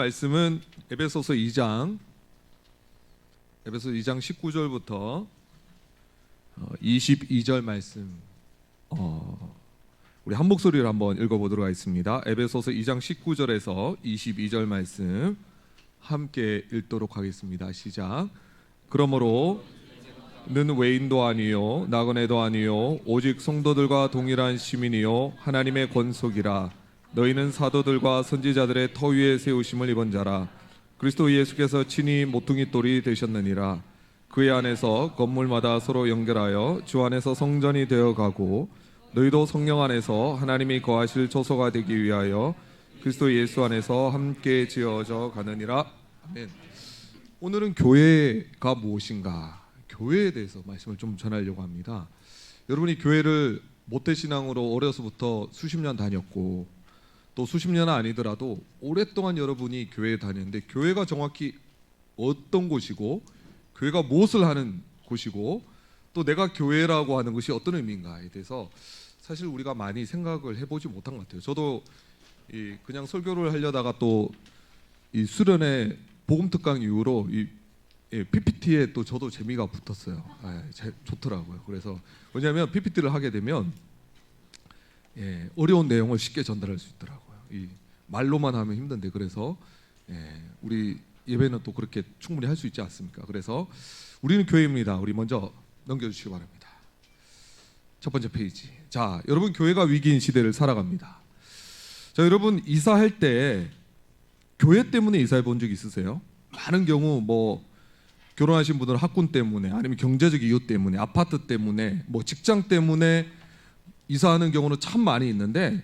말씀은 에베소서 2장 19절부터 22절 말씀 우리 한 목소리로 한번 읽어보도록 하겠습니다. 에베소서 2장 19절에서 22절 말씀 함께 읽도록 하겠습니다. 시작. 그러므로 는 외인도 아니요 나그네도 아니요 오직 성도들과 동일한 시민이요 하나님의 권속이라. 너희는 사도들과 선지자들의 터 위에 세우심을 입은 자라. 그리스도 예수께서 친히 모퉁이 돌이 되셨느니라. 그의 안에서 건물마다 서로 연결하여 주 안에서 성전이 되어가고 너희도 성령 안에서 하나님이 거하실 처소가 되기 위하여 그리스도 예수 안에서 함께 지어져 가느니라. 아멘. 오늘은 교회가 무엇인가, 교회에 대해서 말씀을 좀 전하려고 합니다. 여러분이 교회를 모태신앙으로 어려서부터 수십 년 다녔고 또 수십 년은 아니더라도 오랫동안 여러분이 교회에 다녔는데, 교회가 정확히 어떤 곳이고 교회가 무엇을 하는 곳이고 또 내가 교회라고 하는 것이 어떤 의미인가에 대해서 사실 우리가 많이 생각을 해보지 못한 것 같아요. 저도 그냥 설교를 하려다가 또 이 수련회 복음특강 이후로 PPT에 또 저도 재미가 붙었어요. 좋더라고요. 그래서 왜냐하면 PPT를 하게 되면 어려운 내용을 쉽게 전달할 수 있더라고요. 이 말로만 하면 힘든데, 그래서 우리 예배는 또 그렇게 충분히 할 수 있지 않습니까? 그래서 우리는 교회입니다. 우리 먼저 넘겨주시기 바랍니다. 첫 번째 페이지. 자, 여러분, 교회가 위기인 시대를 살아갑니다. 자, 여러분, 이사할 때 교회 때문에 이사해 본 적 있으세요? 많은 경우 뭐 결혼하신 분들은 학군 때문에, 아니면 경제적 이유 때문에, 아파트 때문에, 뭐 직장 때문에 이사하는 경우는 참 많이 있는데,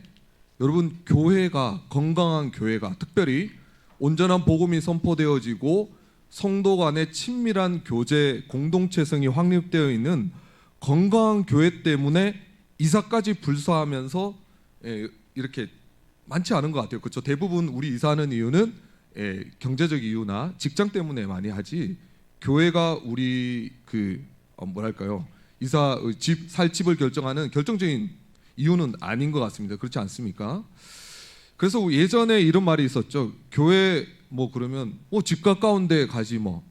여러분, 교회가, 건강한 교회가, 특별히 온전한 복음이 선포되어지고 성도 간의 친밀한 교제, 공동체성이 확립되어 있는 건강한 교회 때문에 이사까지 불사하면서 이렇게 많지 않은 것 같아요. 그렇죠? 대부분 우리 이사하는 이유는 경제적 이유나 직장 때문에 많이 하지, 교회가 우리 살 집을 결정하는 결정적인 이유는 아닌 것 같습니다. 그렇지 않습니까? 그래서 예전에 이런 말이 있었죠. 교회 뭐 그러면 집 가까운 데 가지 뭐.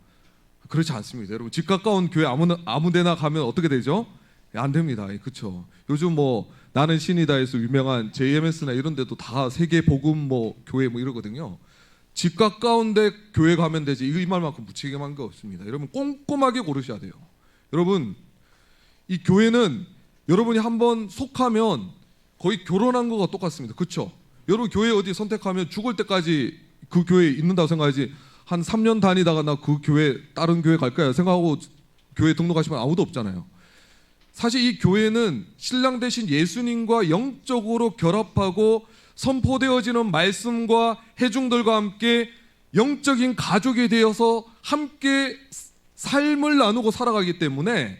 그렇지 않습니다. 여러분, 집 가까운 교회 아무 데나 가면 어떻게 되죠? 안 됩니다. 그렇죠. 요즘 뭐 나는 신이다에서 유명한 JMS나 이런 데도 다 세계 복음 뭐 교회 뭐 이러거든요. 집 가까운 데 교회 가면 되지, 이 말만큼 무책임한 게 없습니다. 여러분, 꼼꼼하게 고르셔야 돼요. 여러분, 이 교회는 여러분이 한번 속하면 거의 결혼한 거가 똑같습니다. 그렇죠? 여러분, 교회 어디 선택하면 죽을 때까지 그 교회에 있는다고 생각하지, 한 3년 다니다가 나 그 교회 다른 교회 갈까요 생각하고 교회 등록하시면 아무도 없잖아요. 사실 이 교회는 신랑 대신 예수님과 영적으로 결합하고 선포되어지는 말씀과 회중들과 함께 영적인 가족이 되어서 함께 삶을 나누고 살아가기 때문에,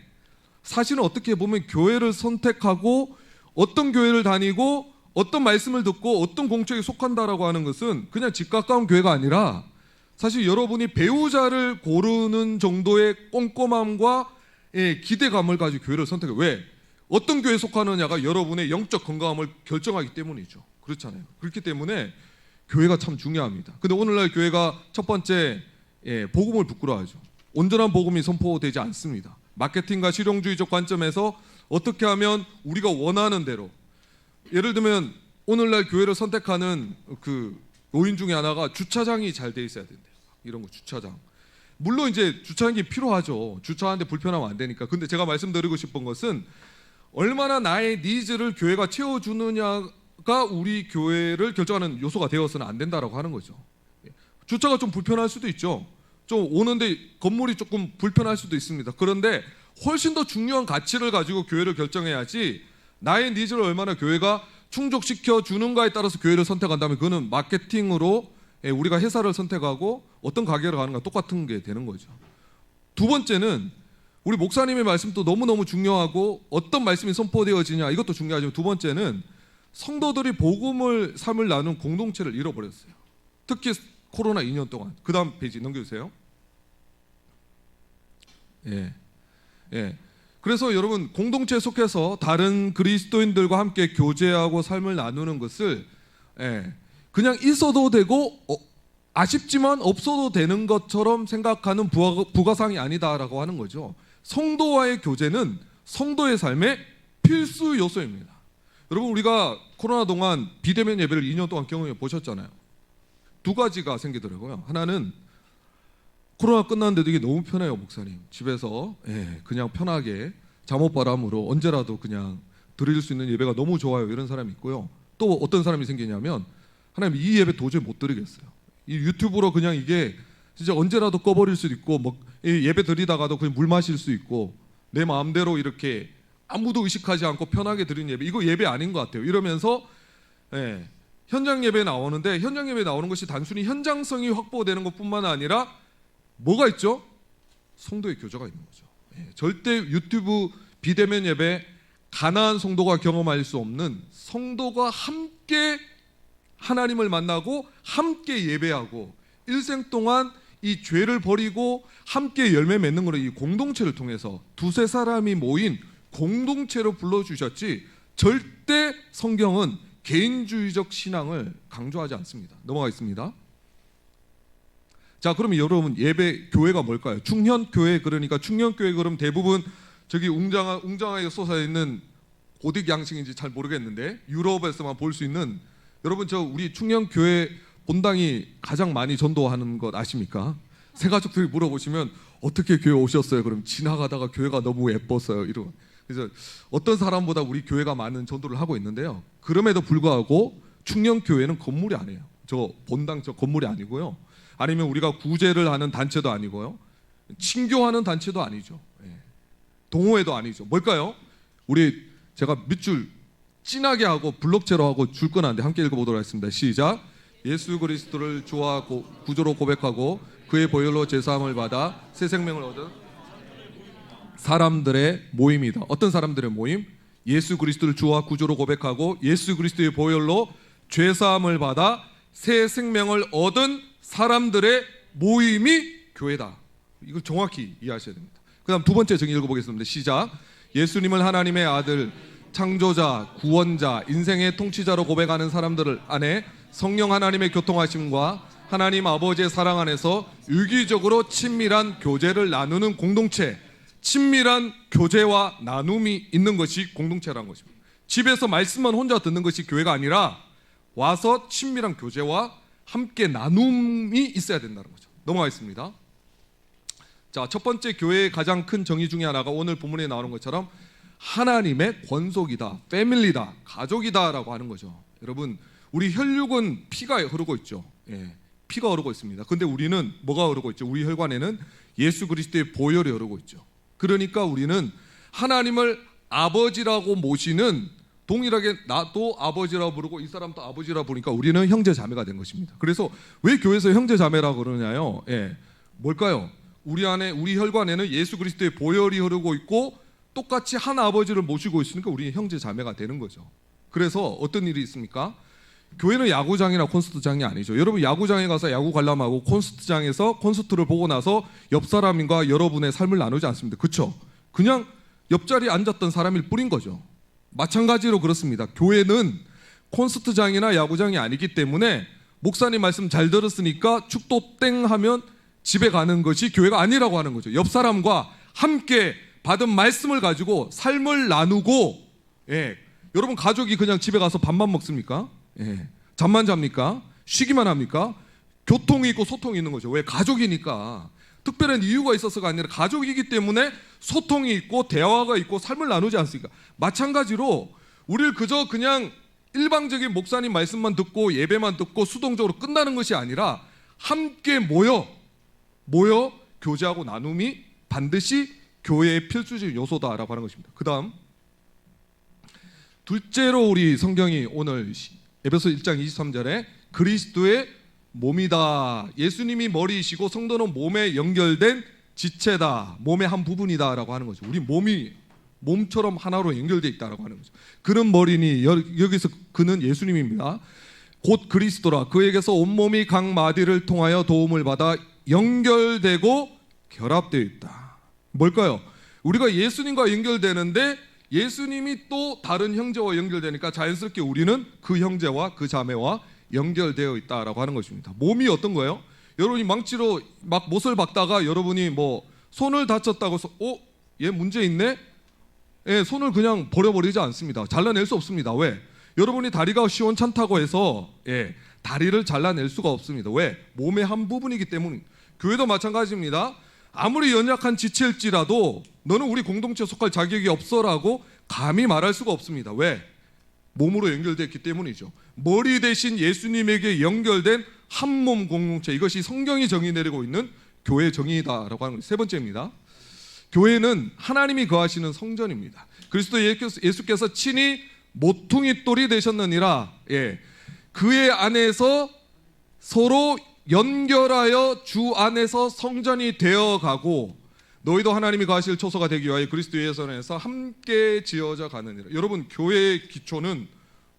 사실은 어떻게 보면 교회를 선택하고 어떤 교회를 다니고 어떤 말씀을 듣고 어떤 공적에 속한다라고 하는 것은 그냥 집 가까운 교회가 아니라, 사실 여러분이 배우자를 고르는 정도의 꼼꼼함과 기대감을 가지고 교회를 선택해요. 왜? 어떤 교회에 속하느냐가 여러분의 영적 건강함을 결정하기 때문이죠. 그렇잖아요. 그렇기 때문에 교회가 참 중요합니다. 근데 오늘날 교회가 첫 번째 복음을 부끄러워하죠. 온전한 복음이 선포되지 않습니다. 마케팅과 실용주의적 관점에서 어떻게 하면 우리가 원하는 대로, 예를 들면 오늘날 교회를 선택하는 그 요인 중에 하나가 주차장이 잘 돼 있어야 된대요. 이런 거, 주차장. 물론 이제 주차장이 필요하죠. 주차하는데 불편하면 안 되니까. 근데 제가 말씀드리고 싶은 것은 얼마나 나의 니즈를 교회가 채워주느냐가 우리 교회를 결정하는 요소가 되어서는 안 된다라고 하는 거죠. 주차가 좀 불편할 수도 있죠. 좀 오는데 건물이 조금 불편할 수도 있습니다. 그런데 훨씬 더 중요한 가치를 가지고 교회를 결정해야지, 나의 니즈를 얼마나 교회가 충족시켜 주는가에 따라서 교회를 선택한다면 그거는 마케팅으로 우리가 회사를 선택하고 어떤 가게를 가는가 똑같은 게 되는 거죠. 두 번째는 우리 목사님의 말씀도 너무너무 중요하고 어떤 말씀이 선포되어지냐 이것도 중요하지만, 두 번째는 성도들이 복음을 삶을 나누는 공동체를 잃어버렸어요. 특히 코로나 2년 동안. 그 다음 페이지 넘겨주세요. 그래서 여러분, 공동체에 속해서 다른 그리스도인들과 함께 교제하고 삶을 나누는 것을 그냥 있어도 되고 아쉽지만 없어도 되는 것처럼 생각하는 부가상이 아니다라고 하는 거죠. 성도와의 교제는 성도의 삶의 필수 요소입니다. 여러분, 우리가 코로나 동안 비대면 예배를 2년 동안 경험해 보셨잖아요. 두 가지가 생기더라고요. 하나는 코로나 끝났는데도 이게 너무 편해요, 목사님. 집에서 그냥 편하게 잠옷바람으로 언제라도 그냥 드릴 수 있는 예배가 너무 좋아요, 이런 사람이 있고요. 또 어떤 사람이 생기냐면, 하나님 이 예배 도저히 못 드리겠어요. 이 유튜브로 그냥 이게 진짜 언제라도 꺼버릴 수도 있고, 뭐 예배 드리다가도 그냥 물 마실 수 있고, 내 마음대로 이렇게 아무도 의식하지 않고 편하게 드리는 예배, 이거 예배 아닌 것 같아요. 이러면서 현장 예배 나오는데, 현장 예배 나오는 것이 단순히 현장성이 확보되는 것뿐만 아니라 뭐가 있죠? 성도의 교제가 있는 거죠. 절대 유튜브 비대면 예배 가나안 성도가 경험할 수 없는, 성도가 함께 하나님을 만나고 함께 예배하고 일생 동안 이 죄를 버리고 함께 열매 맺는 거를 이 공동체를 통해서 두세 사람이 모인 공동체로 불러주셨지, 절대 성경은 개인주의적 신앙을 강조하지 않습니다. 넘어가겠습니다. 자, 그러면 여러분, 예배 교회가 뭘까요? 충현교회. 그러니까 충현교회, 그럼 대부분 저기 웅장하게 솟아있는 고딕 양식인지 잘 모르겠는데 유럽에서만 볼 수 있는, 여러분 저 우리 충현교회 본당이 가장 많이 전도하는 것 아십니까? 새가족들이 물어보시면 어떻게 교회 오셨어요? 그럼 지나가다가 교회가 너무 예뻤어요, 이러고. 그래서 어떤 사람보다 우리 교회가 많은 전도를 하고 있는데요, 그럼에도 불구하고 충현교회는 건물이 아니에요. 저 본당 저 건물이 아니고요, 아니면 우리가 구제를 하는 단체도 아니고요, 친교하는 단체도 아니죠, 동호회도 아니죠. 뭘까요? 우리 제가 밑줄 진하게 하고 블록체로 하고 줄 끊었는데 함께 읽어보도록 하겠습니다. 시작. 예수 그리스도를 주와 구주로 고백하고 그의 보혈로 제사함을 받아 새 생명을 얻은 사람들의 모임이다. 어떤 사람들의 모임? 예수 그리스도를 주와 구주로 고백하고 예수 그리스도의 보혈로 죄사함을 받아 새 생명을 얻은 사람들의 모임이 교회다. 이걸 정확히 이해하셔야 됩니다. 그 다음 두 번째 정의 읽어보겠습니다. 시작. 예수님을 하나님의 아들, 창조자, 구원자, 인생의 통치자로 고백하는 사람들 안에 성령 하나님의 교통하심과 하나님 아버지의 사랑 안에서 유기적으로 친밀한 교제를 나누는 공동체, 친밀한 교제와 나눔이 있는 것이 공동체라는 것입니다. 집에서 말씀만 혼자 듣는 것이 교회가 아니라 와서 친밀한 교제와 함께 나눔이 있어야 된다는 거죠. 넘어가겠습니다. 자, 첫 번째 교회의 가장 큰 정의 중에 하나가 오늘 본문에 나오는 것처럼 하나님의 권속이다, 패밀리다, 가족이다라고 하는 거죠. 여러분, 우리 혈육은 피가 흐르고 있죠. 피가 흐르고 있습니다. 근데 우리는 뭐가 흐르고 있죠? 우리 혈관에는 예수 그리스도의 보혈이 흐르고 있죠. 그러니까 우리는 하나님을 아버지라고 모시는, 동일하게 나도 아버지라고 부르고 이 사람도 아버지라고 부르니까 우리는 형제 자매가 된 것입니다. 그래서 왜 교회에서 형제 자매라고 그러냐요? 뭘까요? 우리 안에, 우리 혈관에는 예수 그리스도의 보혈이 흐르고 있고 똑같이 한 아버지를 모시고 있으니까 우리는 형제 자매가 되는 거죠. 그래서 어떤 일이 있습니까? 교회는 야구장이나 콘서트장이 아니죠. 여러분, 야구장에 가서 야구 관람하고 콘서트장에서 콘서트를 보고 나서 옆 사람과 여러분의 삶을 나누지 않습니다. 그렇죠? 그냥 옆자리에 앉았던 사람일 뿐인 거죠. 마찬가지로 그렇습니다. 교회는 콘서트장이나 야구장이 아니기 때문에 목사님 말씀 잘 들었으니까 축도 땡 하면 집에 가는 것이 교회가 아니라고 하는 거죠. 옆 사람과 함께 받은 말씀을 가지고 삶을 나누고, 여러분 가족이 그냥 집에 가서 밥만 먹습니까? 잠만 잡니까? 쉬기만 합니까? 교통이 있고 소통이 있는 거죠. 왜? 가족이니까. 특별한 이유가 있어서가 아니라 가족이기 때문에 소통이 있고 대화가 있고 삶을 나누지 않습니까? 마찬가지로 우리를 그저 그냥 일방적인 목사님 말씀만 듣고 예배만 듣고 수동적으로 끝나는 것이 아니라 함께 모여 교제하고 나눔이 반드시 교회의 필수적인 요소다라고 하는 것입니다. 그 다음 둘째로 우리 성경이 오늘 에베소 1장 23절에 그리스도의 몸이다, 예수님이 머리이시고 성도는 몸에 연결된 지체다, 몸의 한 부분이다라고 하는 거죠. 우리 몸이 몸처럼 하나로 연결되어 있다라고 하는 거죠. 그는 머리니, 여기서 그는 예수님입니다. 곧 그리스도라. 그에게서 온몸이 각 마디를 통하여 도움을 받아 연결되고 결합되어 있다. 뭘까요? 우리가 예수님과 연결되는데 예수님이 또 다른 형제와 연결되니까 자연스럽게 우리는 그 형제와 그 자매와 연결되어 있다라고 하는 것입니다. 몸이 어떤 거예요? 여러분이 망치로 막 못을 박다가 여러분이 뭐 손을 다쳤다고 해서 얘 문제 있네? 예, 손을 그냥 버려버리지 않습니다. 잘라낼 수 없습니다. 왜? 여러분이 다리가 시원찮다고 해서 다리를 잘라낼 수가 없습니다. 왜? 몸의 한 부분이기 때문입니다. 교회도 마찬가지입니다. 아무리 연약한 지체일지라도 너는 우리 공동체에 속할 자격이 없어라고 감히 말할 수가 없습니다. 왜? 몸으로 연결됐기 때문이죠. 머리 대신 예수님에게 연결된 한 몸 공동체, 이것이 성경이 정의 내리고 있는 교회의 정의다라고 하는 것이 세 번째입니다. 교회는 하나님이 거하시는 성전입니다. 그리스도 예수께서 친히 모퉁이 돌이 되셨느니라. 그의 안에서 서로 연결하여 주 안에서 성전이 되어가고 너희도 하나님이 거하실 초소가 되기 위하여 그리스도 예수에서 함께 지어져 가느니라. 여러분, 교회의 기초는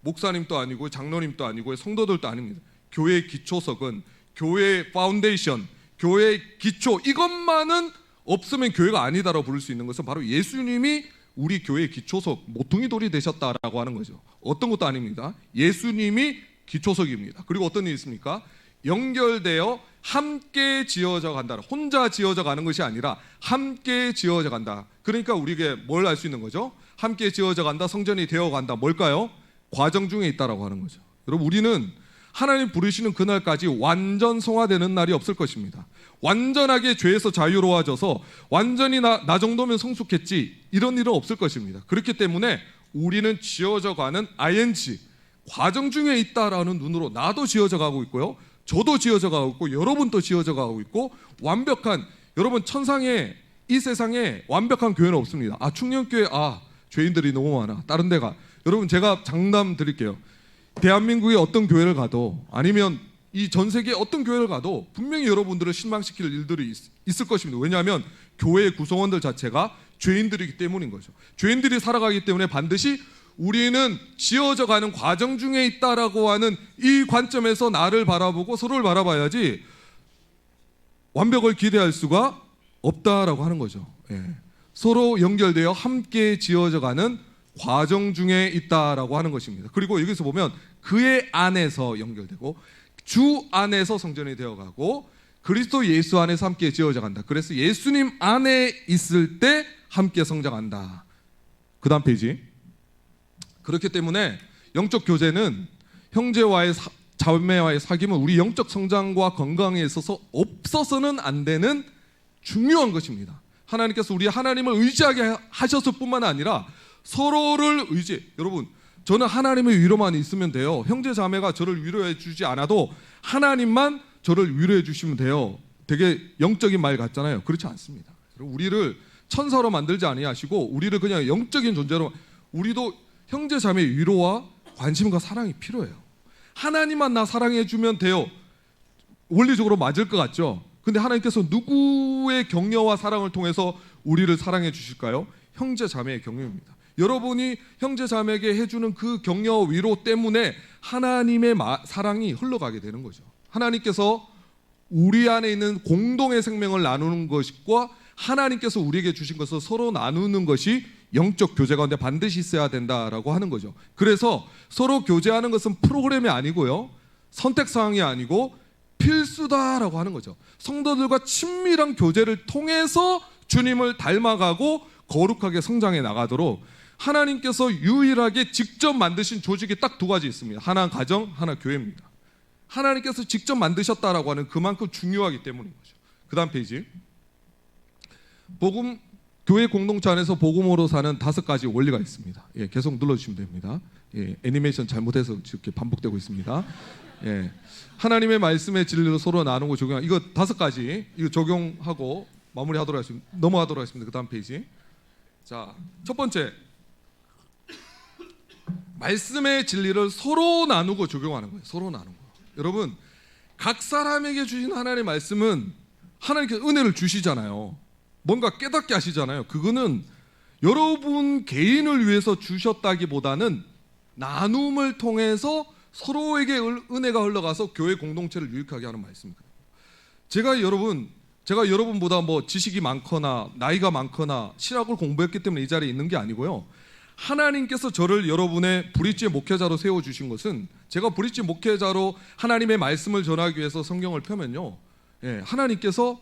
목사님도 아니고 장로님도 아니고 성도들도 아닙니다. 교회의 기초석은, 교회의 파운데이션, 교회의 기초, 이것만은 없으면 교회가 아니다라고 부를 수 있는 것은 바로 예수님이 우리 교회의 기초석, 모퉁이 돌이 되셨다라고 하는 거죠. 어떤 것도 아닙니다. 예수님이 기초석입니다. 그리고 어떤 일이 있습니까? 연결되어 함께 지어져 간다. 혼자 지어져 가는 것이 아니라 함께 지어져 간다. 그러니까 우리에게 뭘 알 수 있는 거죠? 함께 지어져 간다, 성전이 되어 간다. 뭘까요? 과정 중에 있다라고 하는 거죠. 여러분, 우리는 하나님 부르시는 그날까지 완전 성화되는 날이 없을 것입니다. 완전하게 죄에서 자유로워져서 완전히 나 정도면 성숙했지, 이런 일은 없을 것입니다. 그렇기 때문에 우리는 지어져 가는 ing, 과정 중에 있다라는 눈으로 나도 지어져 가고 있고요, 저도 지어져 가고 있고, 여러분도 지어져 가고 있고, 완벽한, 여러분, 천상에, 이 세상에 완벽한 교회는 없습니다. 충령교회, 죄인들이 너무 많아, 다른 데가. 여러분, 제가 장담 드릴게요. 대한민국의 어떤 교회를 가도, 아니면 이 전 세계의 어떤 교회를 가도 분명히 여러분들을 실망시킬 일들이 있을 것입니다. 왜냐하면 교회의 구성원들 자체가 죄인들이기 때문인 거죠. 죄인들이 살아가기 때문에 반드시 우리는 지어져 가는 과정 중에 있다라고 하는 이 관점에서 나를 바라보고 서로를 바라봐야지 완벽을 기대할 수가 없다라고 하는 거죠. 서로 연결되어 함께 지어져 가는 과정 중에 있다라고 하는 것입니다. 그리고 여기서 보면 그의 안에서 연결되고 주 안에서 성전이 되어가고 그리스도 예수 안에서 함께 지어져 간다. 그래서 예수님 안에 있을 때 함께 성장한다. 그 다음 페이지. 그렇기 때문에 영적 교제는 형제와의 자매와의 사귐은 우리 영적 성장과 건강에 있어서 없어서는 안 되는 중요한 것입니다. 하나님께서 우리 하나님을 의지하게 하셨을 뿐만 아니라 서로를 여러분, 저는 하나님의 위로만 있으면 돼요. 형제 자매가 저를 위로해 주지 않아도 하나님만 저를 위로해 주시면 돼요. 되게 영적인 말 같잖아요. 그렇지 않습니다. 우리를 천사로 만들지 아니하시고 우리를 그냥 영적인 존재로, 우리도 형제 자매의 위로와 관심과 사랑이 필요해요. 하나님만 나 사랑해 주면 돼요. 원리적으로 맞을 것 같죠? 근데 하나님께서 누구의 격려와 사랑을 통해서 우리를 사랑해 주실까요? 형제 자매의 격려입니다. 여러분이 형제 자매에게 해주는 그 격려 위로 때문에 하나님의 사랑이 흘러가게 되는 거죠. 하나님께서 우리 안에 있는 공동의 생명을 나누는 것과 하나님께서 우리에게 주신 것을 서로 나누는 것이 영적 교제 가운데 반드시 있어야 된다라고 하는 거죠. 그래서 서로 교제하는 것은 프로그램이 아니고요, 선택사항이 아니고 필수다라고 하는 거죠. 성도들과 친밀한 교제를 통해서 주님을 닮아가고 거룩하게 성장해 나가도록 하나님께서 유일하게 직접 만드신 조직이 딱 두 가지 있습니다. 하나 가정, 하나 교회입니다. 하나님께서 직접 만드셨다라고 하는 그만큼 중요하기 때문인 거죠. 그 다음 페이지. 복음, 교회 공동체 안에서 복음으로 사는 5가지 원리가 있습니다. 계속 눌러주시면 됩니다. 애니메이션 잘못해서 이렇게 반복되고 있습니다. 하나님의 말씀의 진리로 서로 나누고 적용하는, 이거 5가지 이거 적용하고 마무리하도록 하겠습니다. 넘어가도록 하겠습니다. 그 다음 페이지. 자, 첫 번째, 말씀의 진리를 서로 나누고 적용하는 거예요. 서로 나누고. 여러분, 각 사람에게 주신 하나님의 말씀은 하나님께서 은혜를 주시잖아요. 뭔가 깨닫게 하시잖아요. 그거는 여러분 개인을 위해서 주셨다기보다는 나눔을 통해서 서로에게 은혜가 흘러가서 교회 공동체를 유익하게 하는 말씀입니다. 제가 여러분보다 뭐 지식이 많거나 나이가 많거나 신학을 공부했기 때문에 이 자리에 있는 게 아니고요, 하나님께서 저를 여러분의 브릿지 목회자로 세워주신 것은, 제가 브릿지 목회자로 하나님의 말씀을 전하기 위해서 성경을 펴면요, 하나님께서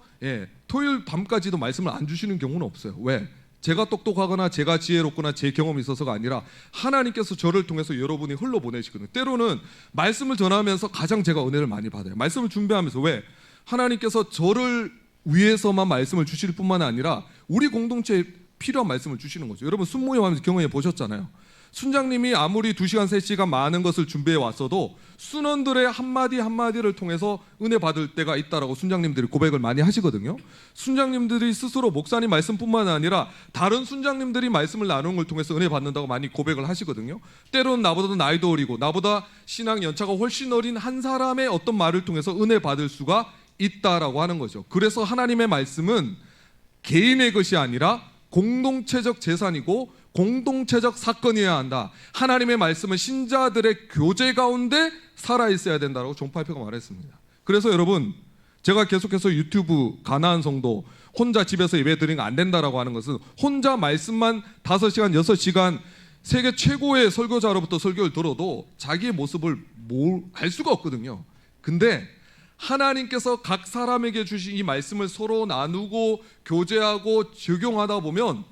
토요일 밤까지도 말씀을 안 주시는 경우는 없어요. 왜? 제가 똑똑하거나 제가 지혜롭거나 제 경험이 있어서가 아니라 하나님께서 저를 통해서 여러분이 흘러보내시거든요. 때로는 말씀을 전하면서 가장 제가 은혜를 많이 받아요. 말씀을 준비하면서. 왜? 하나님께서 저를 위해서만 말씀을 주실 뿐만 아니라 우리 공동체에 필요한 말씀을 주시는 거죠. 여러분 순모임하면서 경험해 보셨잖아요. 순장님이 아무리 2시간 3시간 많은 것을 준비해 왔어도 순원들의 한마디 한마디를 통해서 은혜 받을 때가 있다라고 순장님들이 고백을 많이 하시거든요. 순장님들이 스스로 목사님 말씀뿐만 아니라 다른 순장님들이 말씀을 나누는 걸 통해서 은혜 받는다고 많이 고백을 하시거든요. 때로는 나보다 나이도 어리고 나보다 신앙 연차가 훨씬 어린 한 사람의 어떤 말을 통해서 은혜 받을 수가 있다라고 하는 거죠. 그래서 하나님의 말씀은 개인의 것이 아니라 공동체적 재산이고 공동체적 사건이어야 한다. 하나님의 말씀은 신자들의 교제 가운데 살아있어야 된다고 존 파이퍼가 말했습니다. 그래서 여러분, 제가 계속해서 유튜브 가나안 성도 혼자 집에서 예배 드리는 거 안 된다라고 하는 것은, 혼자 말씀만 5시간 6시간 세계 최고의 설교자로부터 설교를 들어도 자기의 모습을 알 수가 없거든요. 근데 하나님께서 각 사람에게 주신 이 말씀을 서로 나누고 교제하고 적용하다 보면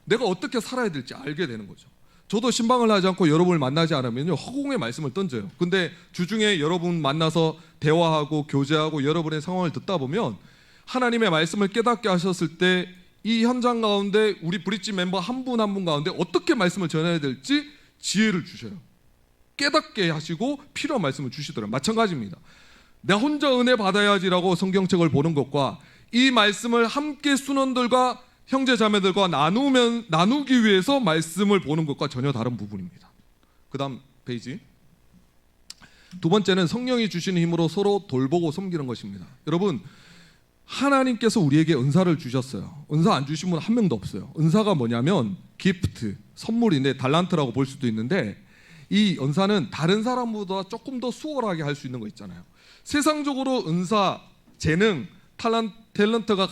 내가 어떻게 살아야 될지 알게 되는 거죠. 저도 신방을 하지 않고 여러분을 만나지 않으면요, 허공에 말씀을 던져요. 근데 주중에 여러분 만나서 대화하고 교제하고 여러분의 상황을 듣다 보면 하나님의 말씀을 깨닫게 하셨을 때 이 현장 가운데 우리 브릿지 멤버 한 분 한 분 가운데 어떻게 말씀을 전해야 될지 지혜를 주셔요. 깨닫게 하시고 필요한 말씀을 주시더라고요. 마찬가지입니다. 내가 혼자 은혜 받아야지라고 성경책을 보는 것과 이 말씀을 함께 순원들과 형제 자매들과 나누기 위해서 말씀을 보는 것과 전혀 다른 부분입니다. 그 다음 페이지. 두 번째는 성령이 주시는 힘으로 서로 돌보고 섬기는 것입니다. 여러분, 하나님께서 우리에게 은사를 주셨어요. 은사 안 주신 분 한 명도 없어요. 은사가 뭐냐면 기프트, 선물인데 달란트라고 볼 수도 있는데, 이 은사는 다른 사람보다 조금 더 수월하게 할 수 있는 거 있잖아요. 세상적으로 은사, 재능, 탤런트가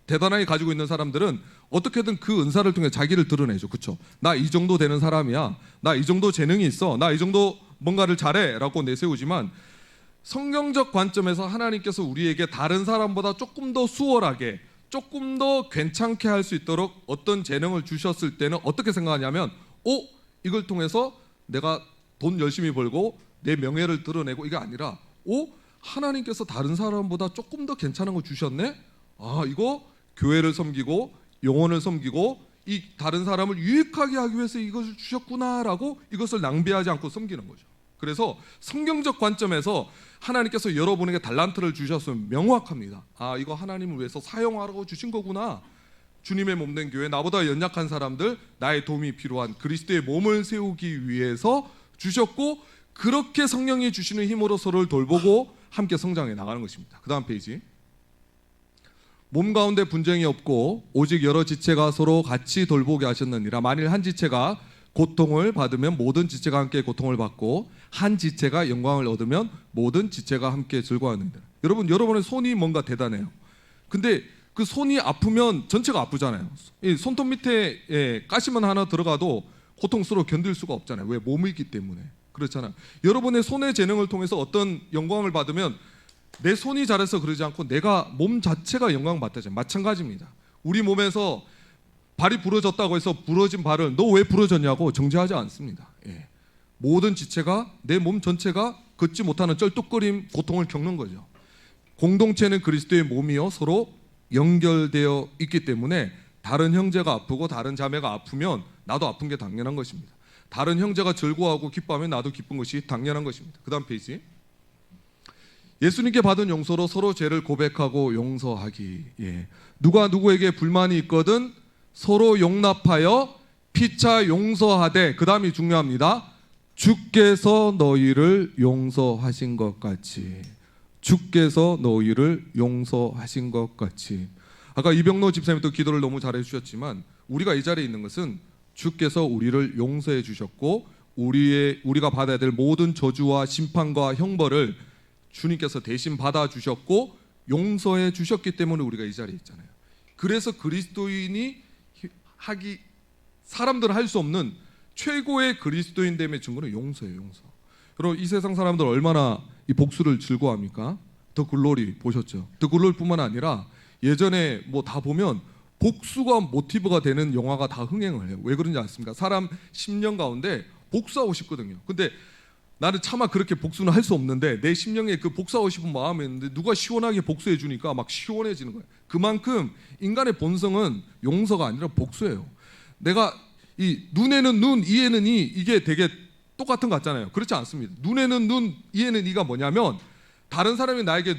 대단하게 가지고 있는 사람들은 어떻게든 그 은사를 통해 자기를 드러내죠. 그렇죠? 나 이 정도 되는 사람이야, 나 이 정도 재능이 있어, 나 이 정도 뭔가를 잘해 라고 내세우지만, 성경적 관점에서 하나님께서 우리에게 다른 사람보다 조금 더 수월하게, 조금 더 괜찮게 할 수 있도록 어떤 재능을 주셨을 때는 어떻게 생각하냐면, 이걸 통해서 내가 돈 열심히 벌고 내 명예를 드러내고, 이게 아니라 하나님께서 다른 사람보다 조금 더 괜찮은 거 주셨네? 이거 교회를 섬기고 영혼을 섬기고 이 다른 사람을 유익하게 하기 위해서 이것을 주셨구나라고 이것을 낭비하지 않고 섬기는 거죠. 그래서 성경적 관점에서 하나님께서 여러분에게 달란트를 주셨으면 명확합니다. 이거 하나님을 위해서 사용하라고 주신 거구나. 주님의 몸된 교회, 나보다 연약한 사람들, 나의 도움이 필요한 그리스도의 몸을 세우기 위해서 주셨고, 그렇게 성령이 주시는 힘으로 서로를 돌보고 함께 성장해 나가는 것입니다. 그 다음 페이지. 몸 가운데 분쟁이 없고 오직 여러 지체가 서로 같이 돌보게 하셨느니라. 만일 한 지체가 고통을 받으면 모든 지체가 함께 고통을 받고, 한 지체가 영광을 얻으면 모든 지체가 함께 즐거워하느니라. 여러분, 여러분의 손이 뭔가 대단해요. 근데 그 손이 아프면 전체가 아프잖아요. 이 손톱 밑에 가시만 하나 들어가도 고통스러워 견딜 수가 없잖아요. 왜? 몸이기 때문에. 그렇잖아요. 여러분의 손의 재능을 통해서 어떤 영광을 받으면 내 손이 잘해서 그러지 않고 내가 몸 자체가 영광을 받다잖아요. 마찬가지입니다. 우리 몸에서 발이 부러졌다고 해서 부러진 발을 너 왜 부러졌냐고 정죄하지 않습니다. 모든 지체가, 내 몸 전체가 걷지 못하는 쩔뚝거림, 고통을 겪는 거죠. 공동체는 그리스도의 몸이요 서로 연결되어 있기 때문에 다른 형제가 아프고 다른 자매가 아프면 나도 아픈 게 당연한 것입니다. 다른 형제가 즐거워하고 기뻐하면 나도 기쁜 것이 당연한 것입니다. 그 다음 페이지. 예수님께 받은 용서로 서로 죄를 고백하고 용서하기. 누가 누구에게 불만이 있거든 서로 용납하여 피차 용서하되, 그 다음이 중요합니다. 주께서 너희를 용서하신 것 같이. 주께서 너희를 용서하신 것 같이. 아까 이병로 집사님도 기도를 너무 잘해 주셨지만, 우리가 이 자리에 있는 것은 주께서 우리를 용서해 주셨고, 우리가 받아야 될 모든 저주와 심판과 형벌을 주님께서 대신 받아 주셨고 용서해 주셨기 때문에 우리가 이 자리에 있잖아요. 그래서 그리스도인이 하기 사람들은 할 수 없는 최고의 그리스도인됨의 증거는 용서예요. 용서. 여러분 이 세상 사람들 얼마나 이 복수를 즐거워합니까? 더 글로리 보셨죠? 더 글로리뿐만 아니라 예전에 뭐 다 보면 복수가 모티브가 되는 영화가 다 흥행을 해요. 왜 그런지 아십니까? 사람 심령 가운데 복수하고 싶거든요. 근데 나는 차마 그렇게 복수는 할 수 없는데 내 심령에 그 복수하고 싶은 마음이 있는데 누가 시원하게 복수해 주니까 막 시원해지는 거예요. 그만큼 인간의 본성은 용서가 아니라 복수예요. 내가 이 눈에는 눈, 이에는 이, 이게 되게 똑같은 것 같잖아요. 그렇지 않습니다. 눈에는 눈, 이에는 이가 뭐냐면 다른 사람이 나에게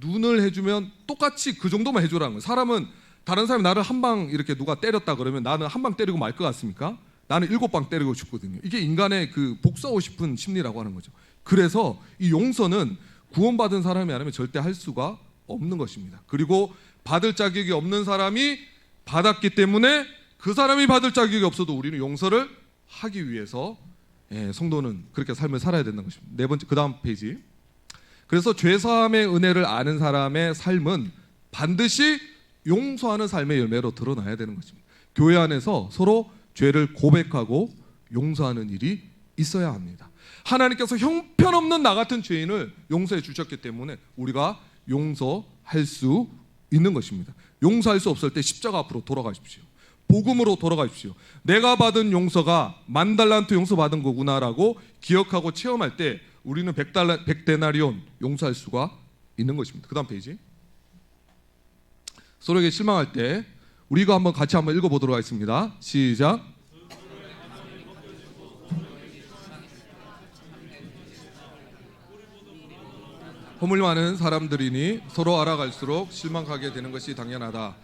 눈을 해주면 똑같이 그 정도만 해주라는 거예요. 사람은 다른 사람이 나를 한 방 이렇게 누가 때렸다 그러면 나는 한 방 때리고 말 것 같습니까? 나는 7방 때리고 싶거든요. 이게 인간의 그 복수하고 싶은 심리라고 하는 거죠. 그래서 이 용서는 구원받은 사람이 아니면 절대 할 수가 없는 것입니다. 그리고 받을 자격이 없는 사람이 받았기 때문에 그 사람이 받을 자격이 없어도 우리는 용서를 하기 위해서 성도는 그렇게 삶을 살아야 된다는 것입니다. 네 번째, 그 다음 페이지. 그래서 죄사함의 은혜를 아는 사람의 삶은 반드시 용서하는 삶의 열매로 드러나야 되는 것입니다. 교회 안에서 서로 죄를 고백하고 용서하는 일이 있어야 합니다. 하나님께서 형편없는 나 같은 죄인을 용서해 주셨기 때문에 우리가 용서할 수 있는 것입니다. 용서할 수 없을 때 십자가 앞으로 돌아가십시오. 복음으로 돌아가십시오. 내가 받은 용서가 10,000달란트 용서받은 거구나라고 기억하고 체험할 때 우리는 100데나리온 용서할 수가 있는 것입니다. 그 다음 페이지. 서로에게 실망할 때 우리가 한번 같이 한번 읽어보도록 하겠습니다. 시작. 허물 많은 사람들이니 서로 알아갈수록 실망하게 되는 것이 당연하다.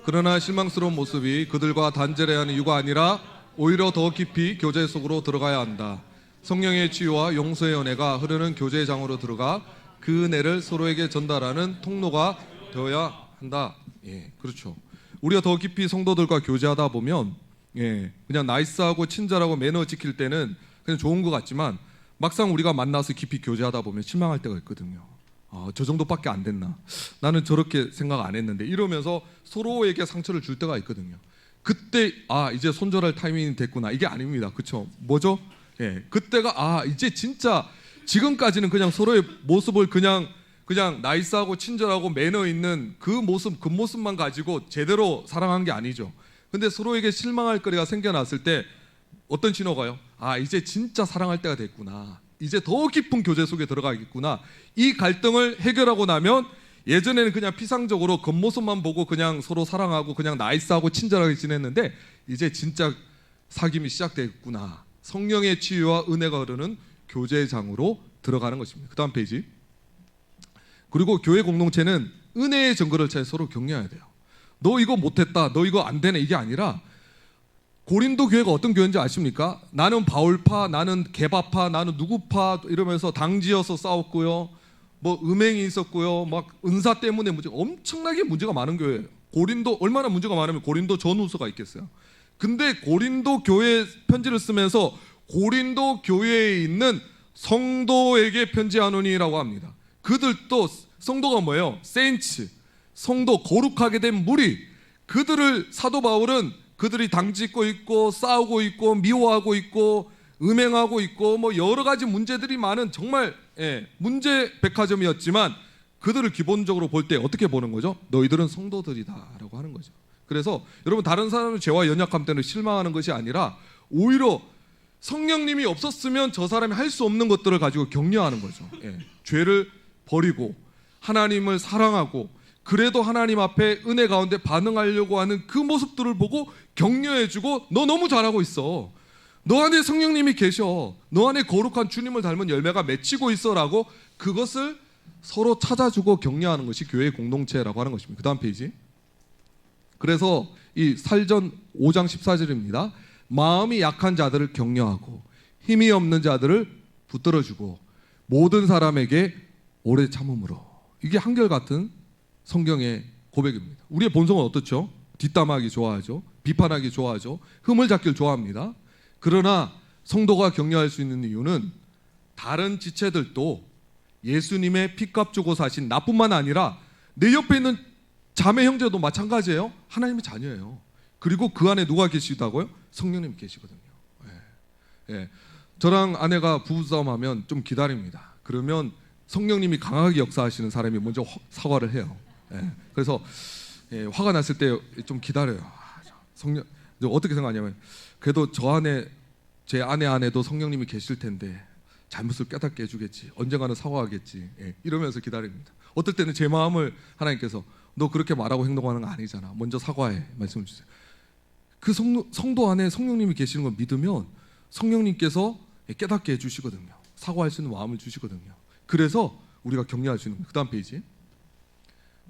그러나 실망스러운 모습이 그들과 단절해야 하는 이유가 아니라 오히려 더 깊이 교제 속으로 들어가야 한다. 성령의 치유와 용서의 은혜가 흐르는 교제의 장으로 들어가 그 은혜를 서로에게 전달하는 통로가 되어야 한다. 그렇죠. 우리가 더 깊이 성도들과 교제하다 보면 그냥 나이스하고 친절하고 매너 지킬 때는 그냥 좋은 것 같지만 막상 우리가 만나서 깊이 교제하다 보면 실망할 때가 있거든요. 저 정도밖에 안 됐나? 나는 저렇게 생각 안 했는데 이러면서 서로에게 상처를 줄 때가 있거든요. 그때 이제 손절할 타이밍이 됐구나. 이게 아닙니다. 그렇죠? 뭐죠? 그때가 이제 진짜 지금까지는 그냥 서로의 모습을 그냥 나이스하고 친절하고 매너 있는 그 모습만 가지고 제대로 사랑한 게 아니죠. 근데 서로에게 실망할 거리가 생겨났을 때 어떤 신호가요? 이제 진짜 사랑할 때가 됐구나. 이제 더 깊은 교제 속에 들어가겠구나. 이 갈등을 해결하고 나면 예전에는 그냥 피상적으로 겉모습만 보고 그냥 서로 사랑하고 그냥 나이스하고 친절하게 지냈는데 이제 진짜 사귐이 시작됐구나. 성령의 치유와 은혜가 흐르는 교제장으로 들어가는 것입니다. 그 다음 페이지. 그리고 교회 공동체는 은혜의 증거를 찾아 서로 격려해야 돼요. 너 이거 못했다, 너 이거 안 되네, 이게 아니라 고린도 교회가 어떤 교회인지 아십니까? 나는 바울파, 나는 게바파, 나는 누구파 이러면서 당지어서 싸웠고요. 뭐 음행이 있었고요. 막 은사 때문에 엄청나게 문제가 많은 교회예요. 고린도 얼마나 문제가 많으면 고린도 전후서가 있겠어요. 근데 고린도 교회 편지를 쓰면서 고린도 교회에 있는 성도에게 편지하노니라고 합니다. 그들도 성도가 뭐예요? 세인츠, 성도 거룩하게 된 무리. 그들을 사도 바울은 그들이 당짓고 있고 싸우고 있고 미워하고 있고 음행하고 있고 뭐 여러 가지 문제들이 많은 정말 문제 백화점이었지만 그들을 기본적으로 볼 때 어떻게 보는 거죠? 너희들은 성도들이다라고 하는 거죠. 그래서 여러분 다른 사람의 죄와 연약함 때문에 실망하는 것이 아니라 오히려 성령님이 없었으면 저 사람이 할 수 없는 것들을 가지고 격려하는 거죠. 죄를 버리고 하나님을 사랑하고 그래도 하나님 앞에 은혜 가운데 반응하려고 하는 그 모습들을 보고 격려해주고 너 너무 잘하고 있어. 너 안에 성령님이 계셔. 너 안에 거룩한 주님을 닮은 열매가 맺히고 있어라고 그것을 서로 찾아주고 격려하는 것이 교회의 공동체라고 하는 것입니다. 그 다음 페이지. 그래서 이 살전 5장 14절입니다. 마음이 약한 자들을 격려하고 힘이 없는 자들을 붙들어주고 모든 사람에게 오래 참음으로. 이게 한결같은 성경의 고백입니다. 우리의 본성은 어떻죠? 뒷담하기 좋아하죠. 비판하기 좋아하죠. 흠을 잡기를 좋아합니다. 그러나 성도가 격려할 수 있는 이유는 다른 지체들도 예수님의 피값 주고 사신 나뿐만 아니라 내 옆에 있는 자매 형제도 마찬가지예요. 하나님의 자녀예요. 그리고 그 안에 누가 계시다고요? 성령님 계시거든요. 예. 저랑 아내가 부부싸움하면 좀 기다립니다. 그러면 성령님이 강하게 역사하시는 사람이 먼저 사과를 해요. 그래서 화가 났을 때 좀 기다려요. 성령 어떻게 생각하냐면 그래도 제 아내 안에도 성령님이 계실 텐데 잘못을 깨닫게 해주겠지. 언젠가는 사과하겠지. 이러면서 기다립니다. 어떨 때는 제 마음을 하나님께서 너 그렇게 말하고 행동하는 거 아니잖아. 먼저 사과해. 말씀을 주세요. 그 성도 안에 성령님이 계시는 걸 믿으면 성령님께서 깨닫게 해주시거든요. 사과할 수 있는 마음을 주시거든요. 그래서 우리가 격려할 수 있는 거예요. 그 다음 페이지.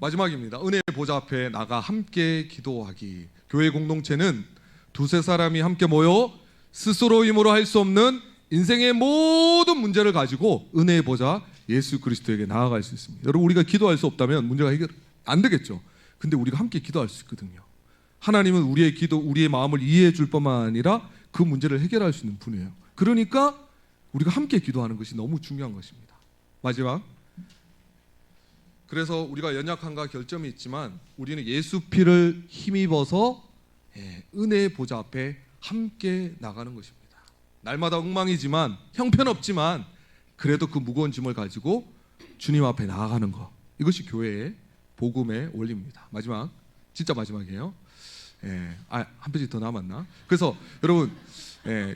마지막입니다. 은혜의 보좌 앞에 나가 함께 기도하기. 교회 공동체는 두세 사람이 함께 모여 스스로 힘으로 할 수 없는 인생의 모든 문제를 가지고 은혜의 보좌 예수 그리스도에게 나아갈 수 있습니다. 여러분 우리가 기도할 수 없다면 문제가 해결 안 되겠죠. 근데 우리가 함께 기도할 수 있거든요. 하나님은 우리의 기도, 우리의 마음을 이해해 줄 뿐만 아니라 그 문제를 해결할 수 있는 분이에요. 그러니까 우리가 함께 기도하는 것이 너무 중요한 것입니다. 마지막. 그래서 우리가 연약함과 결점이 있지만 우리는 예수 피를 힘입어서 은혜의 보좌 앞에 함께 나가는 것입니다. 날마다 엉망이지만 형편없지만 그래도 그 무거운 짐을 가지고 주님 앞에 나아가는 것, 이것이 교회의 복음의 원리입니다. 마지막, 진짜 마지막이에요. 한 페이지 더 남았나? 그래서 여러분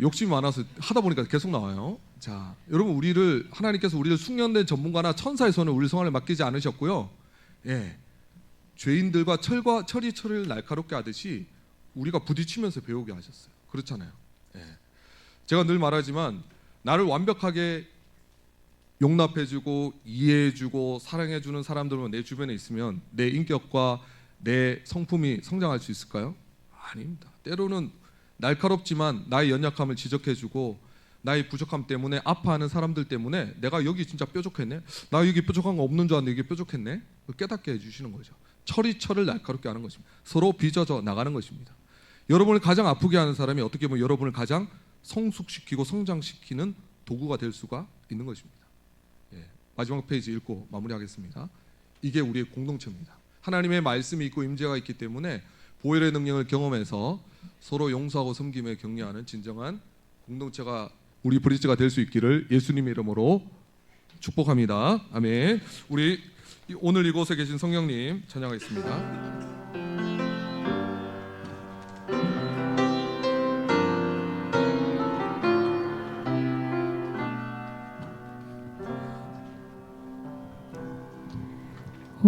욕심이 많아서 하다 보니까 계속 나와요. 자, 여러분 하나님께서 우리를 숙련된 전문가나 천사의 손에 우리 생활을 맡기지 않으셨고요. 죄인들과 철을 날카롭게 하듯이 우리가 부딪히면서 배우게 하셨어요. 그렇잖아요. 제가 늘 말하지만 나를 완벽하게 용납해주고 이해해주고 사랑해주는 사람들만 내 주변에 있으면 내 인격과 내 성품이 성장할 수 있을까요? 아닙니다. 때로는 날카롭지만 나의 연약함을 지적해주고 나의 부족함 때문에 아파하는 사람들 때문에 내가 여기 진짜 뾰족했네, 나 여기 뾰족한 거 없는 줄 알았는데 이게 뾰족했네, 깨닫게 해주시는 거죠. 철을 날카롭게 하는 것입니다. 서로 빚어져 나가는 것입니다. 여러분을 가장 아프게 하는 사람이 어떻게 보면 여러분을 가장 성숙시키고 성장시키는 도구가 될 수가 있는 것입니다. 마지막 페이지 읽고 마무리하겠습니다. 이게 우리의 공동체입니다. 하나님의 말씀이 있고 임재가 있기 때문에 보혈의 능력을 경험해서 서로 용서하고 섬김에 격려하는 진정한 공동체가 우리 브리지가 될 수 있기를 예수님의 이름으로 축복합니다. 아멘. 우리 오늘 이곳에 계신 성령님 찬양하겠습니다.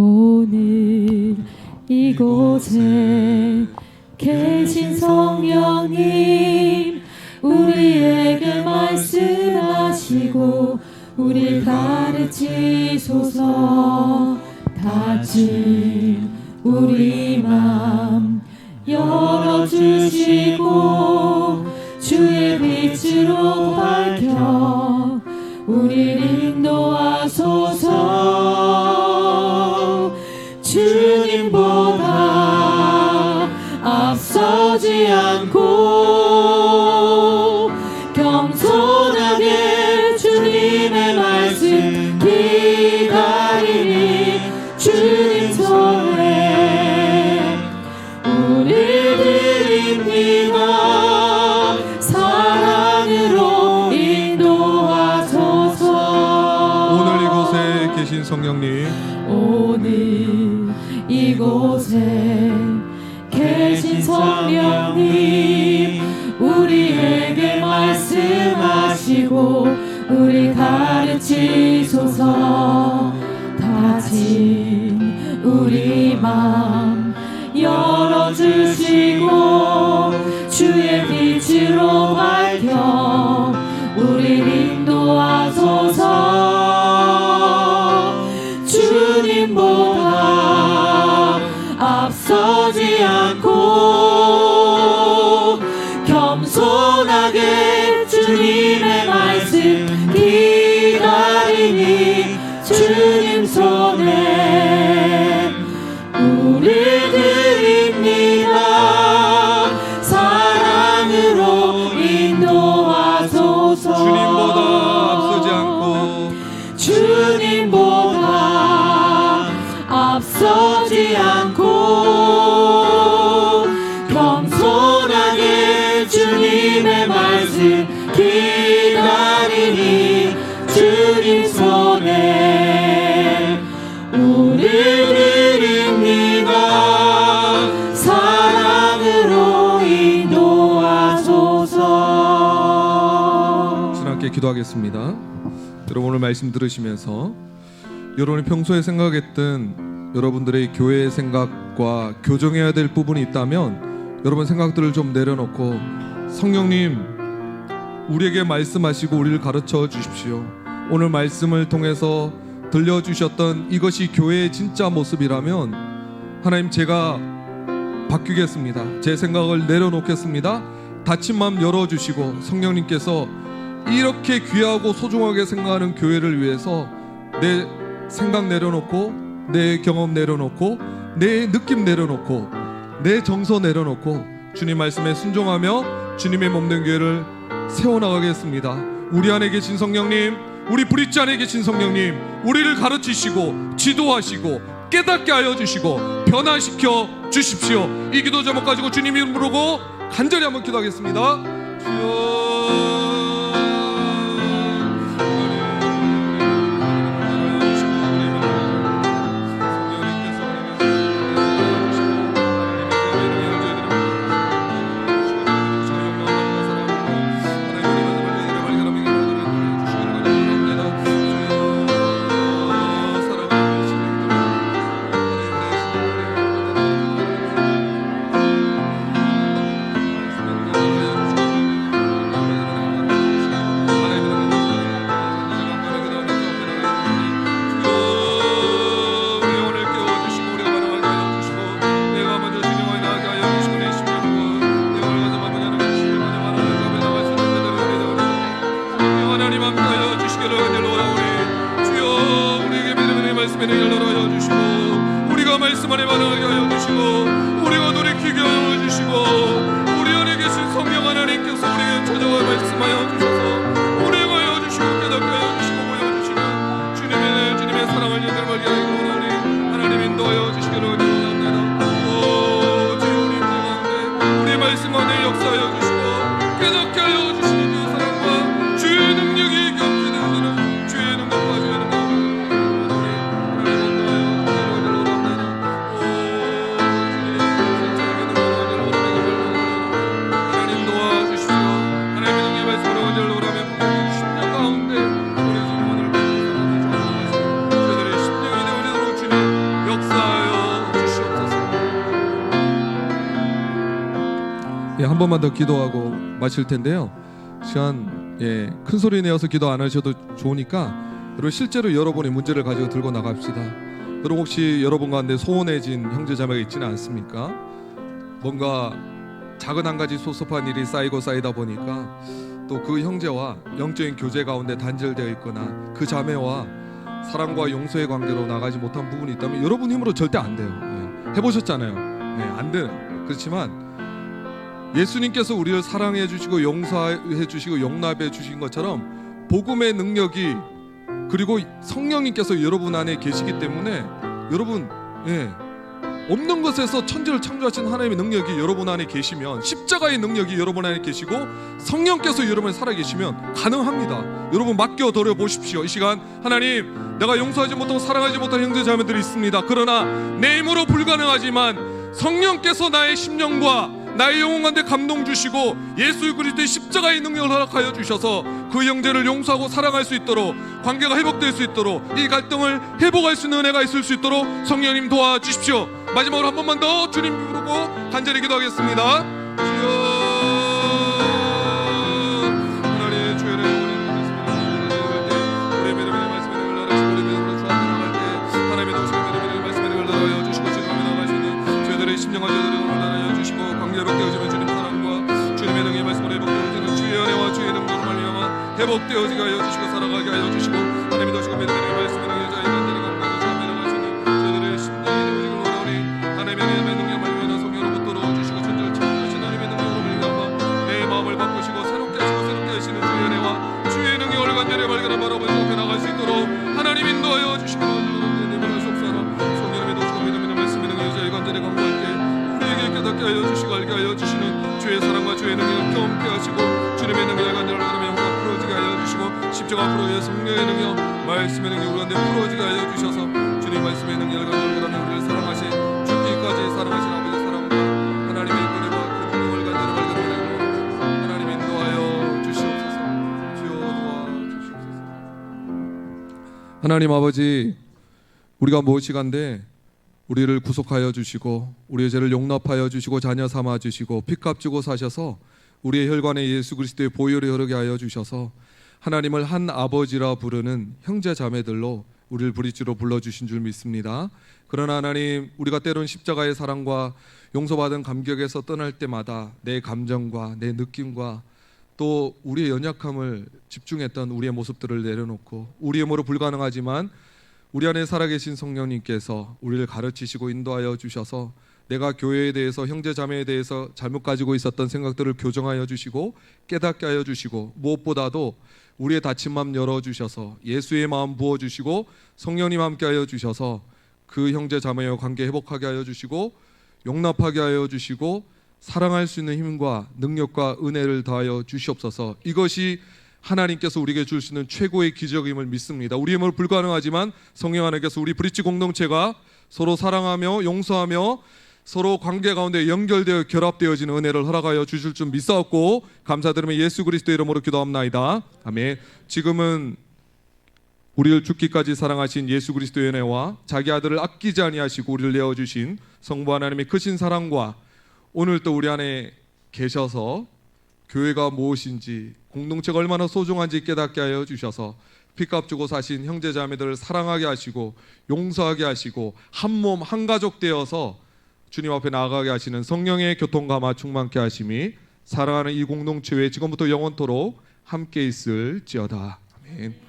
오늘 이곳에 계신 성령님, 우리에게 말씀하시고 우리 가르치소서. 다친 우리 맘 열어주시고 주의 빛으로 밝혀 우리를 인도하소서. 주님보다 앞서지 않고 겸손하게 주님의 말씀 기다리니 주님 손에 우리 드립니다. 사랑으로 인도하소서. 오늘 이곳에 계신 성령님, 오늘 이곳에 계신 성령님, 우리에게 말씀하시고 우리 가르치소서. 다친 우리 맘 열어주시고 주의 빛으로 밝혀 우리 인도하소서. 주님보다 앞서지 않고 겸손하게 주님의 말씀 기다리니 주님 손에 우리 드립니다. 사랑으로 인도하소서. 주님보다 앞서지 않고 주님보다 앞서지 않고 겸손하게 주님의 기다리니 주님 손에 우리 드립니다. 사랑으로 인도하소서. 함께 기도하겠습니다. 여러분 오늘 말씀 들으시면서 여러분이 평소에 생각했던 여러분들의 교회의 생각과 교정해야 될 부분이 있다면 여러분 생각들을 좀 내려놓고 성령님 우리에게 말씀하시고 우리를 가르쳐 주십시오. 오늘 말씀을 통해서 들려주셨던 이것이 교회의 진짜 모습이라면 하나님 제가 바뀌겠습니다. 제 생각을 내려놓겠습니다. 닫힌 마음 열어주시고 성령님께서 이렇게 귀하고 소중하게 생각하는 교회를 위해서 내 생각 내려놓고 내 경험 내려놓고 내 느낌 내려놓고 내 정서 내려놓고 주님 말씀에 순종하며 주님의 몸된 교회를 세워나가겠습니다. 우리 안에 계신 성령님, 우리 브릿지 안에 계신 성령님, 우리를 가르치시고 지도하시고 깨닫게 하여 주시고 변화시켜 주십시오. 이 기도 제목 가지고 주님 이름 부르고 간절히 한번 기도하겠습니다. 주여 말씀 안에 만나게 하여 주시고 우리가 돌이키게 하여 주시고 우리 안에 계신 성령 하나님께서 우리에게 찾아와 말씀하여 주셔서 우리가 하여 주시고 깨닫게 하여 주시고 보여주시는 주님의 사랑을 여들 멀게 하여 원하니 하나님 인도하여 주시기를 원합니다. 오 주여 우리 가운데 우리 말씀 안에 역사하여 주시고 깨닫게 하여 주시는 그 사랑과 주의 능력이 겹치는 주의 능력과 주의 능력 한 번만 더 기도하고 마칠 텐데요. 시간 큰 소리 내어서 기도 안 하셔도 좋으니까 여러분 실제로 여러분의 문제를 가지고 들고 나갑시다. 여러분 혹시 여러분 가운데 소원해진 형제자매가 있지는 않습니까? 뭔가 작은 한 가지 섭섭한 일이 쌓이고 쌓이다 보니까 또 그 형제와 영적인 교제 가운데 단절되어 있거나 그 자매와 사랑과 용서의 관계로 나가지 못한 부분이 있다면 여러분 힘으로 절대 안 돼요. 해보셨잖아요. 안 돼요. 그렇지만 예수님께서 우리를 사랑해 주시고 용서해 주시고 용납해 주신 것처럼 복음의 능력이 그리고 성령님께서 여러분 안에 계시기 때문에 여러분 없는 것에서 천지를 창조하신 하나님의 능력이 여러분 안에 계시면 십자가의 능력이 여러분 안에 계시고 성령께서 여러분 안에 살아계시면 가능합니다. 여러분 맡겨 드려 보십시오. 이 시간 하나님 내가 용서하지 못하고 사랑하지 못한 형제자매들이 있습니다. 그러나 내 힘으로 불가능하지만 성령께서 나의 심령과 나의 영혼 가운데 감동 주시고 예수 그리스도의 십자가의 능력을 허락하여 주셔서 그 형제를 용서하고 사랑할 수 있도록 관계가 회복될 수 있도록 이 갈등을 회복할 수 있는 은혜가 있을 수 있도록 성령님 도와주십시오. 마지막으로 한 번만 더 주님 부르고 간절히 기도하겠습니다. 주여 하나님 주의 우리 믿음의 말씀에 흘러가시고 우리 믿음으로 주 앞에 나갈 때 하나님의 도우시고 믿음의 말씀에 흘러가여 주시고 지금 앞에 나가시는 저희들의 심령과 저희들의 흘러가여 주시고 회복되어지면 주님 사랑과 주님의 능력의 말씀으로 회복되어지는 주의 은혜와 주의 능력으로 말미암아 회복되어지게 하여 주시고 살아가게 하여 주시고 하나님이 도시고 믿음의 말씀의 능력자 인간들이 건강히 주 앞에 나가시는 저희들의 심령이 되어지길 원하오니 하나님의 능력을 말미암아 성령으로부터 넣어주시고 천지를 창조하신 하나님의 능력으로 말미암아 내 마음을 바꾸시고 새롭게 하시고 새롭게 하시는 주의 은혜와 주의 능력을 간절히 발견한 바라보며 앞에 나갈 수 있도록 하나님 인도하여 주시기를 원하옵소서. 성령님의 도시고 믿음의 말씀의 능력자 인간들이 건강할 때 깨닫게 하여 주시고 알게 하여 주시는 주의 사랑과 주의 능력을 경험케 하시고 주님의 능력을 간절히 바라며 십자가 앞으로의 성령의 능력, 말씀의 능력 우리 가운데 풀어지게 하여 주셔서 주님 말씀의 능력을 간절하며 우리를 사랑하신 죽기까지 사랑하신 아버지 사랑과 하나님의 은혜와 그 능력을 간절히 발견하고 하나님 인도하여 주시옵소서. 주여 도와주시옵소서. 하나님 아버지, 우리가 무엇이간데 우리를 구속하여 주시고 우리의 죄를 용납하여 주시고 자녀 삼아 주시고 피값 주고 사셔서 우리의 혈관에 예수 그리스도의 보혈이 흐르게 하여 주셔서 하나님을 한 아버지라 부르는 형제 자매들로 우리를 브릿지로 불러주신 줄 믿습니다. 그러나 하나님, 우리가 때론 십자가의 사랑과 용서받은 감격에서 떠날 때마다 내 감정과 내 느낌과 또 우리의 연약함을 집중했던 우리의 모습들을 내려놓고 우리의 힘으로 불가능하지만 우리 안에 살아계신 성령님께서 우리를 가르치시고 인도하여 주셔서 내가 교회에 대해서 형제 자매에 대해서 잘못 가지고 있었던 생각들을 교정하여 주시고 깨닫게 하여 주시고 무엇보다도 우리의 다친 마음 열어주셔서 예수의 마음 부어주시고 성령님 함께 하여 주셔서 그 형제 자매와 관계 회복하게 하여 주시고 용납하게 하여 주시고 사랑할 수 있는 힘과 능력과 은혜를 더하여 주시옵소서. 이것이 하나님께서 우리에게 줄 수 있는 최고의 기적임을 믿습니다. 우리의 힘으로 불가능하지만 성령 하나님께서 우리 브릿지 공동체가 서로 사랑하며 용서하며 서로 관계 가운데 연결되어 결합되어지는 은혜를 허락하여 주실 줄 믿사옵고 감사드리며 예수 그리스도의 이름으로 기도합나이다. 아멘. 지금은 우리를 죽기까지 사랑하신 예수 그리스도의 은혜와 자기 아들을 아끼지 아니하시고 우리를 내어주신 성부 하나님의 크신 사랑과 오늘 또 우리 안에 계셔서 교회가 무엇인지 공동체가 얼마나 소중한지 깨닫게 하여 주셔서 피값 주고 사신 형제 자매들을 사랑하게 하시고 용서하게 하시고 한 몸 한 가족 되어서 주님 앞에 나아가게 하시는 성령의 교통감화 충만케 하심이 사랑하는 이 공동체에 지금부터 영원토록 함께 있을지어다. 아멘.